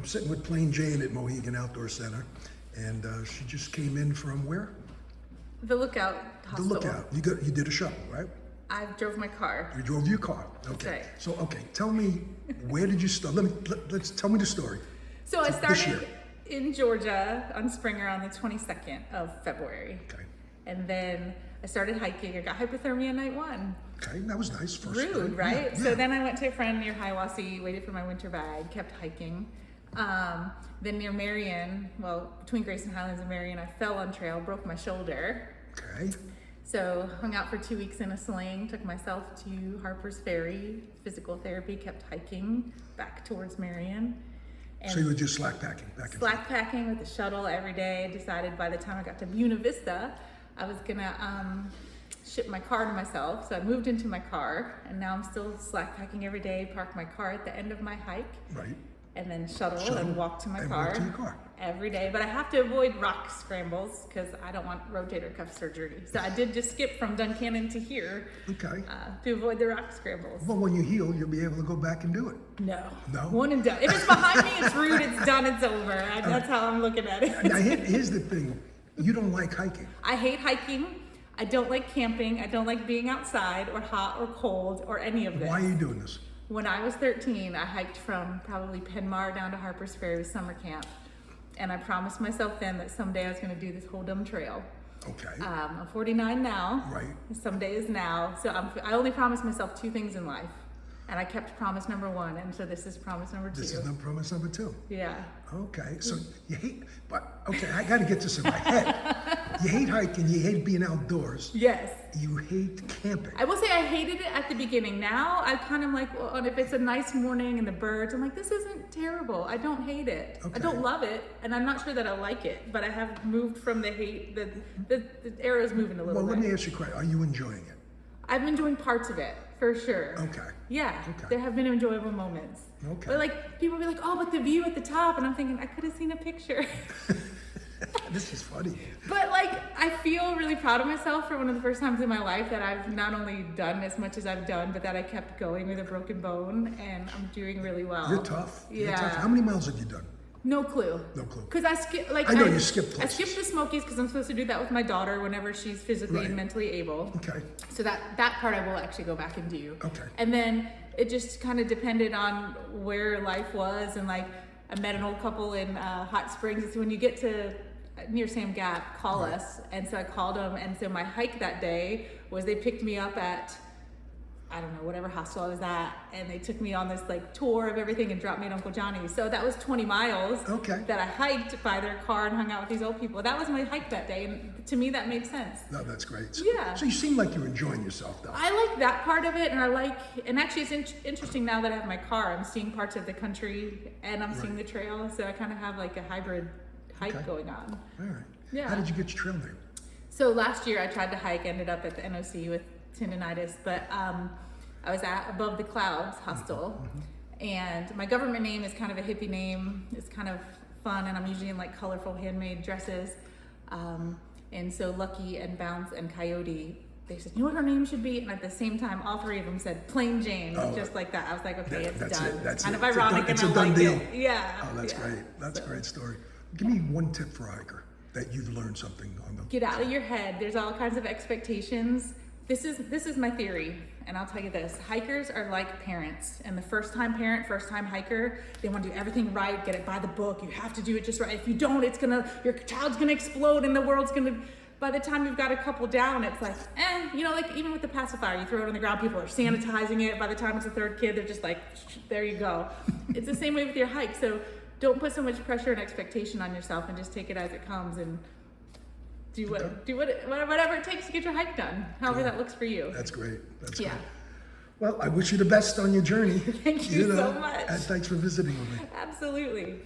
I'm sitting with Plain Jane at Mohegan Outdoor Center, and she just came in from where? The Lookout The Hostel. Lookout. You did a shuttle, right? I drove my car. You drove your car. Okay. Right. So tell me, where did you start? Let's tell me the story. So I This year. started in Georgia on Springer on the 22nd of February. Okay. And then I started hiking. I got hypothermia night one. Okay, that was nice. First Rude, time. right? Yeah, So yeah. then I went to a friend near Hiawassee, waited for my winter bag, kept hiking. Then near Marion, well, between Grayson Highlands and Marion, I fell on trail, broke my shoulder. Okay. So hung out for 2 weeks in a sling, took myself to Harper's Ferry, physical therapy, kept hiking back towards Marion. And So you were just slack packing back and forth. slack packing with the shuttle every day. Decided by the time I got to Buena Vista, I was gonna ship my car to myself. So I moved into my car, and now I'm still slack packing every day. Park my car at the end of my hike, Right. and then shuttle Shuttle and walk to my and car, walk to your car. every day. But I have to avoid rock scrambles because I don't want rotator cuff surgery. So I did just skip from Duncannon to here Okay. to avoid the rock scrambles. Well, when you heal, you'll be able to go back and do it. No. No? One and done. If it's behind me, it's rude, it's done, it's over. That's how I'm looking at it. Now, here's the thing. You don't like hiking. I hate hiking. I don't like camping. I don't like being outside or hot or cold or any of this. Why are you doing this? When I was 13, I hiked from probably Penmar down to Harper's Ferry with summer camp. And I promised myself then that someday I was going to do this whole dumb trail. Okay. I'm 49 now. Right. Someday is now. So I only promised myself two things in life. And I kept promise number one. And so this is promise number two. This is promise number 2. Yeah. Okay, so you hate, but okay, I got to get this in my head. You hate hiking, you hate being outdoors, Yes. you hate camping. I will say I hated it at the beginning. Now I kind of like, well, and if it's a nice morning and the birds, I'm like, this isn't terrible. I don't hate it. Okay. I don't love it, and I'm not sure that I like it. But I have moved from the hate. The arrow's moving a little Well, bit. let me ask you a question. Are you enjoying it? I've been enjoying parts of it for sure. Okay. Yeah, Okay. there have been enjoyable moments. Okay. But like people be like, oh, but the view at the top, and I'm thinking I could have seen a picture. This is funny. But like, I feel really proud of myself for one of the first times in my life that I've not only done as much as I've done, but that I kept going with a broken bone, and I'm doing really well. You're tough. You're Yeah. tough. How many miles have you done? No clue. No clue. Because I skip, like I know you skip I places. skipped the Smokies because I'm supposed to do that with my daughter whenever she's physically Right. and mentally able. Okay. So that part I will actually go back and do. Okay. And then it just kind of depended on where life was, and like I met an old couple in Hot Springs. So when you get to near Sam Gap, call Right. us. And so I called them, and so my hike that day was they picked me up at, I don't know, whatever hostel I was at, and they took me on this like tour of everything and dropped me at Uncle Johnny's. So that was 20 miles Okay. that I hiked by their car and hung out with these old people. That was my hike that day, and to me that made sense. No, that's great. Yeah. So you seem like you're enjoying yourself, though. I like that part of it, and actually it's interesting now that I have my car. I'm seeing parts of the country, and I'm seeing the trail, so I kind of have like a hybrid hike Okay. going on. All right. Yeah. How did you get your trail name? So last year I tried to hike, ended up at the NOC with tendonitis, but I was at Above the Clouds hostel, and my government name is kind of a hippie name. It's kind of fun, and I'm usually in like colorful handmade dresses. And so Lucky and Bounce and Coyote, they said, you know what her name should be? And at the same time, all three of them said Plain Jane, Oh. just like that. I was like, okay, it's That's done. it. That's kind it. of ironic, It's and a I done like deal. it. Yeah. Oh, that's yeah. great. That's a So, great story. Give me one tip for a hiker that you've learned something on the. Get out of your head. There's all kinds of expectations. This is my theory, and I'll tell you this. Hikers are like parents, and the first time parent, first time hiker, they want to do everything right, get it by the book. You have to do it just right. If you don't, your child's gonna explode and the world's gonna, by the time you've got a couple down, it's like, like even with the pacifier, you throw it on the ground, people are sanitizing it. By the time it's the third kid, they're just like, there you go. It's the same way with your hike. So don't put so much pressure and expectation on yourself, and just take it as it comes, and whatever it takes to get your hike done, however that looks for you. That's great. That's Yeah. great. Well, I wish you the best on your journey. Thank you so much. And thanks for visiting with me. Absolutely.